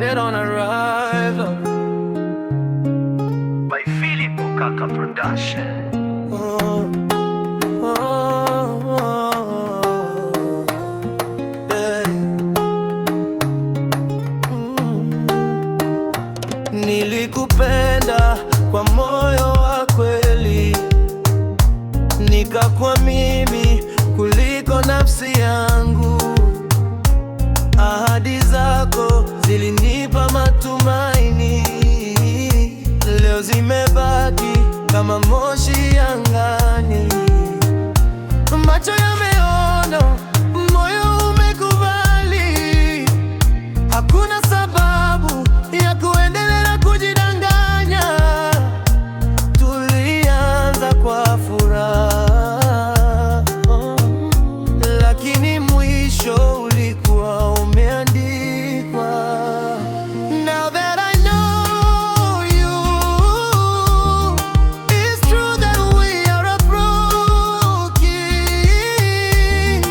dead on arrival. By Philip Okaka Production. Oh, oh, oh, yeah. Nilikupenda kwa moyo wa kweli, nikakuamini kuliko nafsi yangu. Ahadi zako zilinipa matumaini, leo zimebaki kama moshi angani. Macho yameona, moyo umekubali, hakuna sababu ya kuendelea kujidanganya. Tulianza kwa furaha, lakini mwisho ulikuwa umeandikwa. Now that I know you, it's true that we are broken.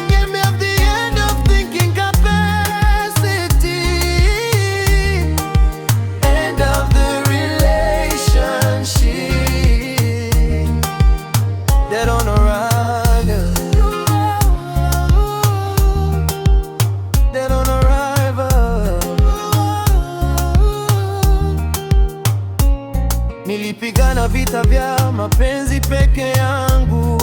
Get me at the end of thinking capacity, end of the relationship, dead on arrival, dead on arrival. Nilipigana vita vya mapenzi peke yangu,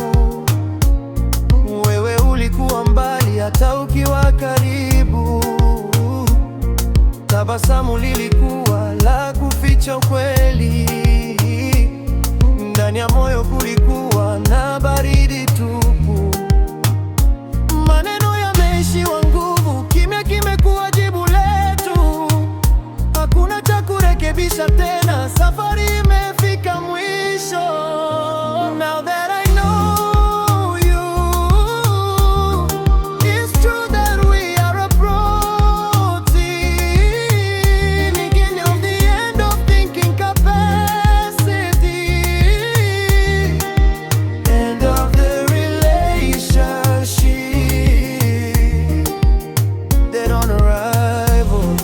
wewe ulikuwa mbali hata ukiwa karibu. Tabasamu lilikuwa la kuficha ukweli, ndani ya moyo kulikuwa na baridi tupu. Maneno yameishiwa nguvu, kimya kimekuwa jibu letu. Hakuna cha kurekebisha tena, safari imefika mwisho. Now that I know you, it's true that we are approaching again of the end of thinking capacity, end of the relationship, dead on arrival,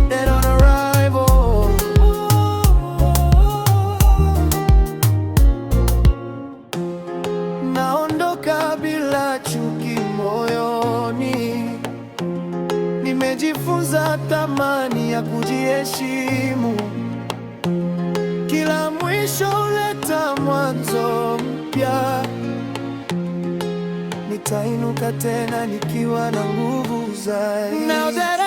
dead on arrival. Naondoka bila chuki moyoni, nimejifunza thamani ya kujiheshimu. Kila mwisho huleta mwanzo mpya, nitainuka tena nikiwa na nguvu zaidi. Now that